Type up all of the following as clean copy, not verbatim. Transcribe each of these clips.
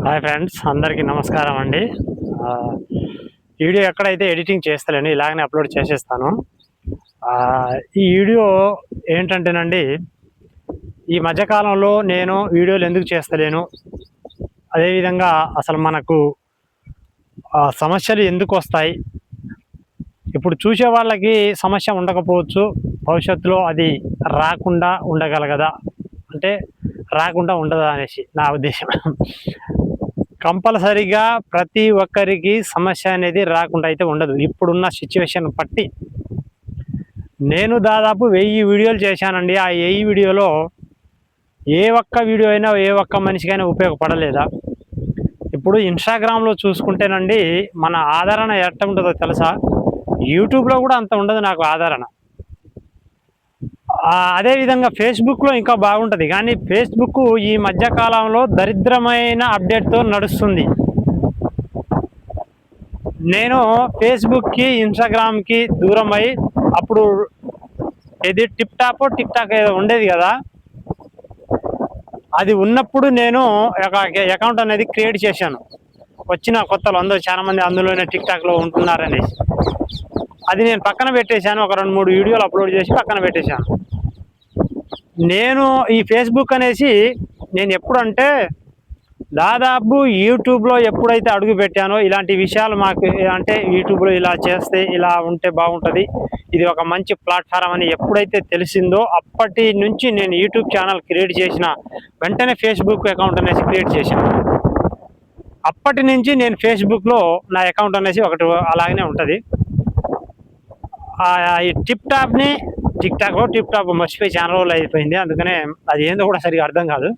Hi friends, అందరికీ నమస్కారం అండి. వీడియో ఎక్కడైతే ఎడిటింగ్ చేస్తలేను, ఇలాగనే అప్లోడ్ చేసేస్తాను. ఈ వీడియో ఏంటంటేనండి, ఈ మధ్యకాలంలో నేను వీడియోలు ఎందుకు చేస్తలేను, అదేవిధంగా అసలు మనకు సమస్యలు ఎందుకు వస్తాయి, ఇప్పుడు చూసే వాళ్ళకి సమస్య ఉండకపోవచ్చు, భవిష్యత్తులో అది రాకుండా ఉండగలగదా అంటే రాకుండా ఉండదా అనేసి నా ఉద్దేశం. కంపల్సరీగా ప్రతి ఒక్కరికి సమస్య అనేది రాకుండా అయితే ఉండదు. ఇప్పుడున్న సిచ్యువేషన్ బట్టి నేను దాదాపు 1000 వీడియోలు చేశానండి. ఆ 1000 వీడియోలో ఏ ఒక్క వీడియో అయినా ఏ ఒక్క మనిషికైనా ఉపయోగపడలేదా? ఇప్పుడు ఇన్స్టాగ్రామ్లో చూసుకుంటేనండి, మన ఆదరణ ఎట్ట ఉంటుందో తెలుసా? యూట్యూబ్లో కూడా అంత ఉండదు నాకు ఆదరణ. అదేవిధంగా ఫేస్బుక్లో ఇంకా బాగుంటుంది, కానీ ఫేస్బుక్ ఈ మధ్యకాలంలో దరిద్రమైన అప్డేట్తో నడుస్తుంది. నేను ఫేస్బుక్కి ఇన్స్టాగ్రామ్కి దూరం అయ్యి, అప్పుడు ఇది టిక్ టాక్ ఏదో ఉండేది కదా, అది ఉన్నప్పుడు నేను ఒక అకౌంట్ అనేది క్రియేట్ చేశాను. వచ్చిన కొత్తలో అందరూ చాలామంది అందులోనే టిక్ టాక్లో ఉంటున్నారనేసి అది నేను పక్కన పెట్టేశాను. ఒక 2-3 వీడియోలు అప్లోడ్ చేసి పక్కన పెట్టేశాను. నేను ఈ ఫేస్బుక్ అనేసి నేను ఎప్పుడంటే దాదాపు యూట్యూబ్లో ఎప్పుడైతే అడుగు పెట్టానో, ఇలాంటి విషయాలు మాకు అంటే యూట్యూబ్లో ఇలా చేస్తే ఇలా ఉంటే బాగుంటుంది, ఇది ఒక మంచి ప్లాట్ఫారం అని ఎప్పుడైతే తెలిసిందో, అప్పటి నుంచి నేను యూట్యూబ్ ఛానల్ క్రియేట్ చేసిన వెంటనే ఫేస్బుక్ అకౌంట్ అనేసి క్రియేట్ చేశాను. అప్పటి నుంచి నేను ఫేస్బుక్లో నా అకౌంట్ అనేసి ఒకటి అలాగనే ఉంటుంది. ఈ టిక్ టాక్ మర్చిపోయి చాలా రోజులు అయిపోయింది, అందుకనే అది ఏందో కూడా సరిగా అర్థం కాదు.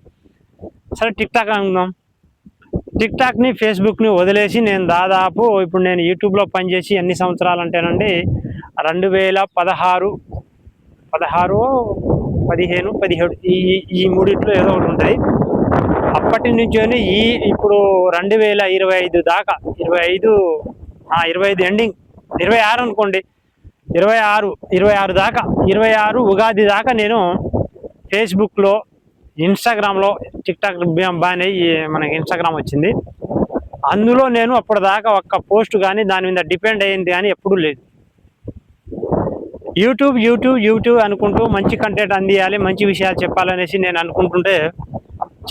సరే, టిక్ టాక్ అనుకుందాం. టిక్ టాక్ని ఫేస్బుక్ని వదిలేసి నేను దాదాపు ఇప్పుడు నేను యూట్యూబ్లో పనిచేసి ఎన్ని సంవత్సరాలు అంటేనండి, 2016, 15, 17 ఈ మూడిట్లో ఏదో ఒకటి ఉంటుంది. అప్పటి నుంచి ఇప్పుడు 2025 దాకా 25 ఎండింగ్ 26 అనుకోండి, 26 దాకా 26 ఉగాది దాకా నేను ఫేస్బుక్లో, ఇన్స్టాగ్రామ్లో, టిక్ టాక్ బాగానే మనకి ఇన్స్టాగ్రామ్ వచ్చింది, అందులో నేను అప్పటిదాకా ఒక్క పోస్ట్ కానీ దాని మీద డిపెండ్ అయ్యింది కానీ ఎప్పుడూ లేదు. యూట్యూబ్ అనుకుంటూ మంచి కంటెంట్ అందియాలి, మంచి విషయాలు చెప్పాలనేసి నేను అనుకుంటుంటే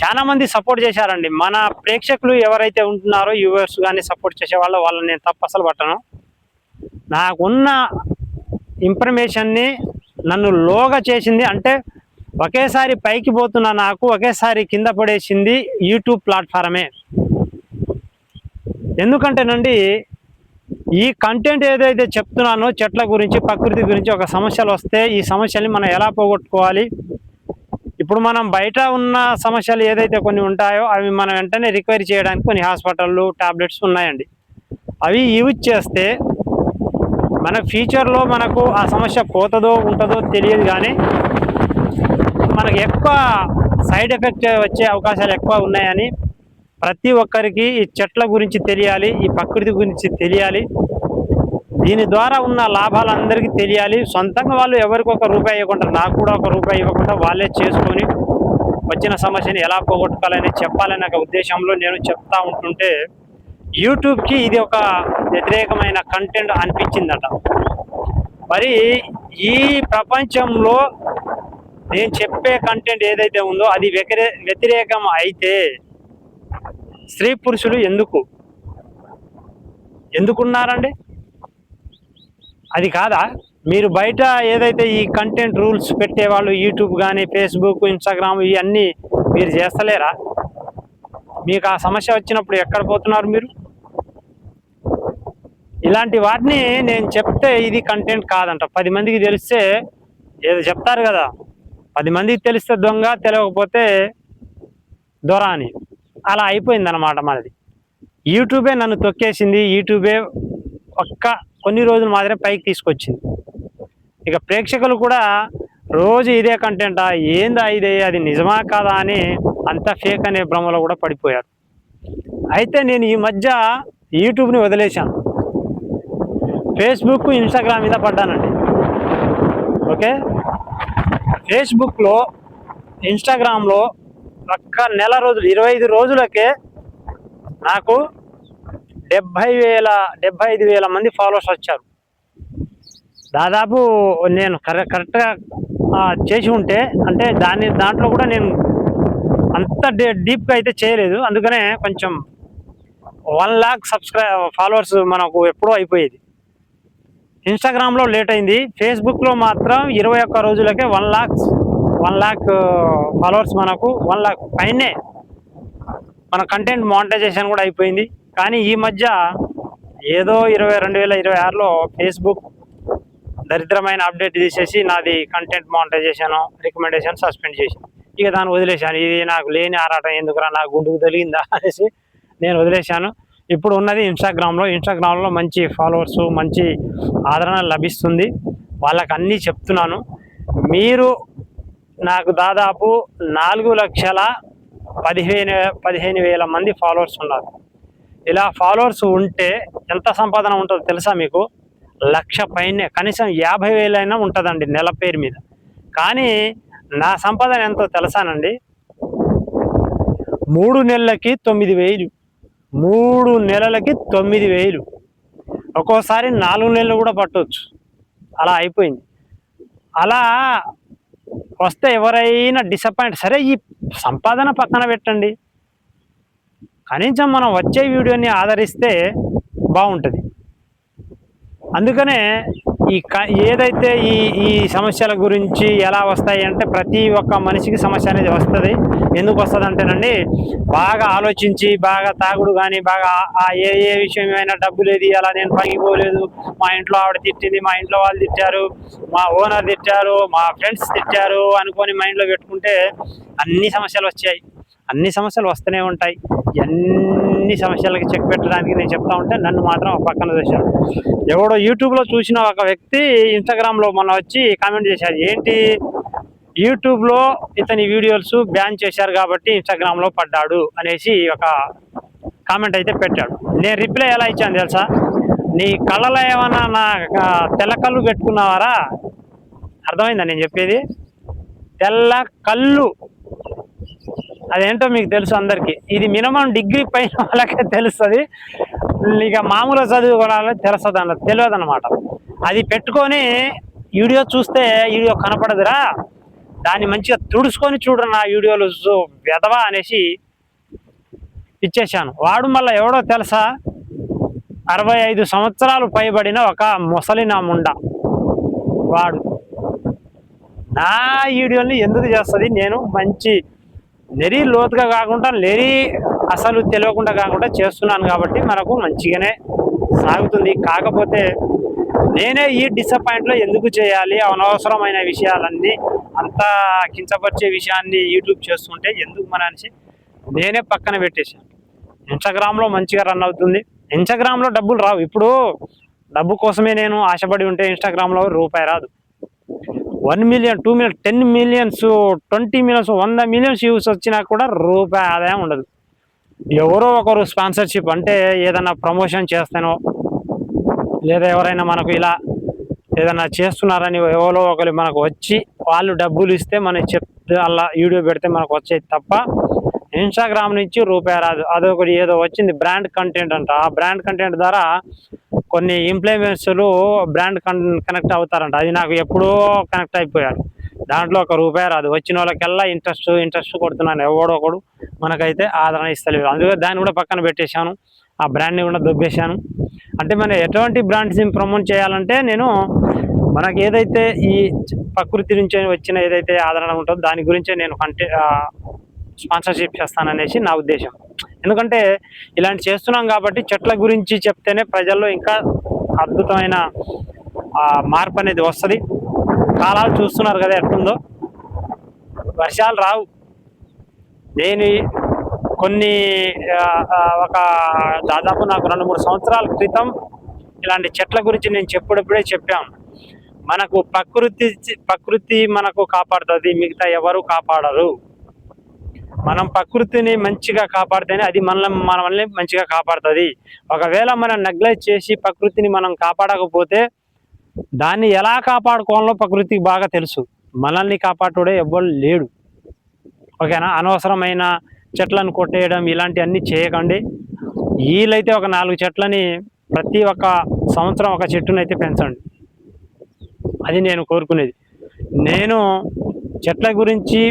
చాలామంది సపోర్ట్ చేశారండి. మన ప్రేక్షకులు ఎవరైతే ఉంటున్నారో, వ్యూవర్స్ కానీ సపోర్ట్ చేసే వాళ్ళని నేను తప్పు అసలు పట్టను. నాకున్న ఇన్ఫర్మేషన్ని నన్ను లోగా చేసింది అంటే ఒకేసారి పైకి పోతున్న నాకు ఒకేసారి కింద పడేసింది యూట్యూబ్ ప్లాట్ఫారమే. ఎందుకంటేనండి, ఈ కంటెంట్ ఏదైతే చెప్తున్నానో చెట్ల గురించి, ప్రకృతి గురించి, ఒక సమస్యలు వస్తే ఈ సమస్యల్ని మనం ఎలా పోగొట్టుకోవాలి, ఇప్పుడు మనం బయట ఉన్న సమస్యలు ఏదైతే కొన్ని ఉంటాయో అవి మనం వెంటనే రికవరీ చేయడానికి కొన్ని హాస్పిటళ్ళు, టాబ్లెట్స్ ఉన్నాయండి. అవి యూజ్ చేస్తే మన ఫ్యూచర్లో మనకు ఆ సమస్య పోతుందో ఉంటుందో తెలియదు, కానీ మనకు ఎక్కువ సైడ్ ఎఫెక్ట్ వచ్చే అవకాశాలు ఎక్కువ ఉన్నాయని ప్రతి ఒక్కరికి ఈ చెట్ల గురించి తెలియాలి, ఈ ప్రకృతి గురించి తెలియాలి, దీని ద్వారా ఉన్న లాభాలు అందరికీ తెలియాలి. సొంతంగా వాళ్ళు ఎవరికి ఒక రూపాయి ఇవ్వకుండా, నాకు కూడా ఒక రూపాయి ఇవ్వకుండా వాళ్ళే చేసుకొని వచ్చిన సమస్యని ఎలా పోగొట్టుకోవాలని చెప్పాలనే ఒక ఉద్దేశంలో నేను చెప్తా ఉంటుంటే యూట్యూబ్కి ఇది ఒక వ్యతిరేకమైన కంటెంట్ అనిపించిందట. మరి ఈ ప్రపంచంలో నేను చెప్పే కంటెంట్ ఏదైతే ఉందో అది వ్యతిరేకం అయితే స్త్రీ పురుషులు ఎందుకున్నారండి? అది కాదా? మీరు బయట ఏదైతే ఈ కంటెంట్ రూల్స్ పెట్టేవాళ్ళు, యూట్యూబ్ కానీ, ఫేస్బుక్, ఇన్స్టాగ్రామ్ ఇవన్నీ మీరు చేస్తలేరా? మీకు ఆ సమస్య వచ్చినప్పుడు ఎక్కడ పోతున్నారు మీరు? ఇలాంటి వాటిని నేను చెప్తే ఇది కంటెంట్ కాదంట. 10 మందికి తెలిస్తే ఏదో చెప్తారు కదా, 10 మందికి తెలిస్తే దొంగ, తెలియకపోతే దొర అని. అలా అయిపోయిందన్నమాట మనది. యూట్యూబే నన్ను తొక్కేసింది, యూట్యూబే కొన్ని రోజులు మాత్రమే పైకి తీసుకొచ్చింది. ఇక ప్రేక్షకులు కూడా రోజు ఇదే కంటెంటా, ఏందా ఇదే, అది నిజమా కాదా అని అంతా ఫేక్ అనే భ్రమలో కూడా పడిపోయారు. అయితే నేను ఈ మధ్య యూట్యూబ్ని వదిలేశాను, ఫేస్బుక్, ఇన్స్టాగ్రామ్ మీద పడ్డానండి. ఓకే, ఫేస్బుక్లో, ఇన్స్టాగ్రామ్లో ఒక్క నెల రోజులు 25 రోజులకే నాకు 75,000 మంది ఫాలోవర్స్ వచ్చారు. దాదాపు నేను కరెక్ట్గా చేసి ఉంటే, అంటే దాంట్లో కూడా నేను అంత డీప్గా అయితే చేయలేదు. అందుకనే కొంచెం 1,00,000 ఫాలోవర్స్ మనకు ఎప్పుడో అయిపోయేది. ఇన్స్టాగ్రామ్లో లేట్ అయింది. ఫేస్బుక్లో మాత్రం 21 రోజులకే 1,00,000 ఫాలోవర్స్, మనకు 1,00,000 పైనే మన కంటెంట్ మానిటైజేషన్ కూడా అయిపోయింది. కానీ ఈ మధ్య ఏదో 2026లో ఫేస్బుక్ దరిద్రమైన అప్డేట్ తీసేసి నాది కంటెంట్ మానిటైజేషన్ రికమెండేషన్ సస్పెండ్ చేసి ఇక దాన్ని వదిలేశాను. ఇది నాకు లేని ఆరాటం ఎందుకురా, నాకు గుండుకు తెలిగిందా అనేసి నేను వదిలేశాను. ఇప్పుడు ఉన్నది ఇన్స్టాగ్రామ్లో మంచి ఫాలోవర్స్, మంచి ఆదరణ లభిస్తుంది. వాళ్ళకి అన్నీ చెప్తున్నాను. మీరు నాకు దాదాపు 4,15,000 మంది ఫాలోవర్స్ ఉన్నారు. ఇలా ఫాలోవర్స్ ఉంటే ఎంత సంపాదన ఉంటుందో తెలుసా మీకు? 1,00,000 పైనే, కనీసం 50,000 అయినా ఉంటుందండి నెల పేరు మీద. కానీ నా సంపాదన ఎంతో తెలుసానండి? 3 నెలలకి 9,000, 3 నెలలకి 9,000, ఒక్కోసారి 4 నెలలు కూడా పట్టవచ్చు. అలా అయిపోయింది. అలా వస్తే ఎవరైనా డిసప్పాయింట్. సరే, ఈ సంపాదన పక్కన పెట్టండి, కనీసం మనం వచ్చే వీడియోని ఆదరిస్తే బాగుంటుంది. అందుకనే ఏదైతే ఈ సమస్యల గురించి ఎలా వస్తాయి అంటే, ప్రతి ఒక్క మనిషికి సమస్య అనేది వస్తుంది. ఎందుకు వస్తుంది అంటేనండి, బాగా ఆలోచించి, బాగా తాగుడు కానీ, బాగా ఏ విషయం అయినా డబ్బు లేదు, అలా నేను పనికి పోలేదు, మా ఇంట్లో ఆవిడ తిట్టింది, మా ఇంట్లో వాళ్ళు తిట్టారు, మా ఓనర్ తిట్టారు, మా ఫ్రెండ్స్ తిట్టారు అనుకొని మైండ్లో పెట్టుకుంటే అన్ని సమస్యలు వచ్చాయి. అన్ని సమస్యలు వస్తూనే ఉంటాయి. అన్ని సమస్యలకి చెక్ పెట్టడానికి నేను చెప్తా ఉంటే నన్ను మాత్రం పక్కన చూశాడు. ఎవడో యూట్యూబ్లో చూసిన ఒక వ్యక్తి ఇన్స్టాగ్రామ్లో మొన్న వచ్చి కామెంట్ చేశాడు, ఏంటి యూట్యూబ్లో ఇతని వీడియోస్ బ్యాన్ చేశారు కాబట్టి ఇన్స్టాగ్రామ్లో పడ్డాడు అనేసి ఒక కామెంట్ అయితే పెట్టాడు. నేను రిప్లై ఎలా ఇచ్చాను తెలుసా? నీ కళ్ళలో ఏమన్నా నా తెల్ల కళ్ళు పెట్టుకున్నావారా? అర్థమైందా నేను చెప్పేది? తెల్ల కళ్ళు అదేంటో మీకు తెలుసు అందరికీ. ఇది మినిమం డిగ్రీ పైన వాళ్ళకే తెలుస్తుంది. ఇక మామూలు చదువుకోవాలని తెలియదు అనమాట. అది పెట్టుకొని వీడియో చూస్తే వీడియో కనపడదురా, దాన్ని మంచిగా తుడుచుకొని చూడరు నా వీడియోలు వెదవా అనేసి ఇచ్చేసాను. వాడు మళ్ళీ ఎవడో తెలుసా? 65 సంవత్సరాలు పైబడిన ఒక ముసలి నా ముండ. వాడు నా వీడియోని ఎందుకు చేస్తుంది? నేను మంచి నెరీ లోతుగా కాకుండా, అసలు తెలియకుండా కాకుండా చేస్తున్నాను కాబట్టి మనకు మంచిగానే సాగుతుంది. కాకపోతే నేనే ఈ డిసప్పాయింట్లో ఎందుకు చేయాలి? అనవసరమైన విషయాలన్నీ, అంతా కించపరిచే విషయాన్ని యూట్యూబ్ చేస్తుంటే ఎందుకు మన అనేసి నేనే పక్కన పెట్టేశాను. ఇన్స్టాగ్రామ్లో మంచిగా రన్ అవుతుంది. ఇన్స్టాగ్రామ్లో డబ్బులు రావు. ఇప్పుడు డబ్బు కోసమే నేను ఆశపడి ఉంటే ఇన్స్టాగ్రామ్లో రూపాయి రాదు. 1 million, 2 million, 10 millions, 20 millions, 100 millions views వచ్చినా కూడా రూపాయి ఆదాయం ఉండదు. ఎవరో ఒకరు స్పాన్సర్షిప్ అంటే ఏదైనా ప్రమోషన్ చేస్తానో, లేదా ఎవరైనా మనకు ఇలా ఏదైనా చేస్తున్నారని ఎవరో ఒకరు మనకు వచ్చి వాళ్ళు డబ్బులు ఇస్తే మనం చెప్తే అలా వీడియో పెడితే మనకు వచ్చేది తప్ప ఇన్స్టాగ్రామ్ నుంచి రూపాయి రాదు. అదొకటి ఏదో వచ్చింది బ్రాండ్ కంటెంట్ అంట. ఆ బ్రాండ్ కంటెంట్ ద్వారా కొన్ని ఇన్ఫ్లుయెన్సర్లు బ్రాండ్ కనెక్ట్ అవుతారంట. అది నాకు ఎప్పుడో కనెక్ట్ అయిపోయారు. దాంట్లో ఒక రూపాయి రాదు. వచ్చిన వాళ్ళకెల్లా ఇంట్రెస్ట్ కొడుతున్నాను. ఎవడొకడు మనకైతే ఆదరణ ఇస్తలేదు. అందుకే దాన్ని కూడా పక్కన పెట్టేశాను. ఆ బ్రాండ్ని కూడా దొబ్బేశాను. అంటే మనం ఎటువంటి బ్రాండ్స్ని ప్రమోట్ చేయాలంటే, నేను మనకు ఏదైతే ఈ ప్రకృతి నుంచి వచ్చిన ఏదైతే ఆదరణ ఉంటుందో దాని గురించే నేను స్పాన్సర్షిప్ చేస్తాననేసి నా ఉద్దేశం. ఎందుకంటే ఇలాంటి చేస్తున్నాం కాబట్టి చెట్ల గురించి చెప్తేనే ప్రజల్లో ఇంకా అద్భుతమైన మార్పు అనేది వస్తుంది. కాలాలు చూస్తున్నారు కదా ఎట్లుందో, వర్షాలు రావు. నేను కొన్ని ఒక దాదాపు నాకు 2-3 సంవత్సరాల క్రితం ఇలాంటి చెట్ల గురించి నేను చెప్పినప్పుడే చెప్పాను. మనకు ప్రకృతి మనకు కాపాడుతుంది, మిగతా ఎవరు కాపాడరు. మనం ప్రకృతిని మంచిగా కాపాడితేనే అది మనల్ని మంచిగా కాపాడుతుంది. ఒకవేళ మనం నెగ్లెక్ట్ చేసి ప్రకృతిని మనం కాపాడకపోతే దాన్ని ఎలా కాపాడుకోవాలో ప్రకృతికి బాగా తెలుసు. మనల్ని కాపాడుడే ఎవ్వరు లేడు. ఓకేనా? అనవసరమైన చెట్లను కొట్టేయడం ఇలాంటివన్నీ చేయకండి. వీలైతే ఒక 4 చెట్లని ప్రతి ఒక్క సంవత్సరం ఒక చెట్టునైతే పెంచండి. అది నేను కోరుకునేది. నేను చెట్ల గురించి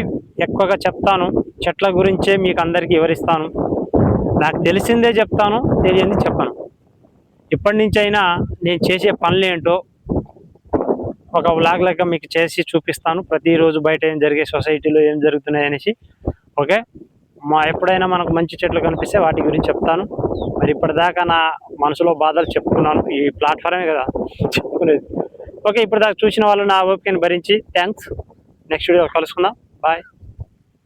ఎక్కువగా చెప్తాను. చెట్ల గురించే మీకు అందరికీ వివరిస్తాను. నాకు తెలిసిందే చెప్తాను, తెలియంది చెప్పను. ఇప్పటి నుంచైనా నేను చేసే పనులేంటో ఒక వ్లాగ్ లెక్క మీకు చేసి చూపిస్తాను. ప్రతిరోజు బయట ఏం జరిగే, సొసైటీలో ఏం జరుగుతున్నాయి అనేసి. ఓకే, ఎప్పుడైనా మనకు మంచి చెట్లు కనిపిస్తే వాటి గురించి చెప్తాను. మరి ఇప్పటిదాకా నా మనసులో బాధలు చెప్పుకున్నాను. ఈ ప్లాట్ఫామే కదా చెప్పుకునేది. ఓకే, ఇప్పటిదాకా చూసిన వాళ్ళు నా ఓపికని భరించి థ్యాంక్స్. నెక్స్ట్ వీడియో కలుసుకుందాం. బాయ్.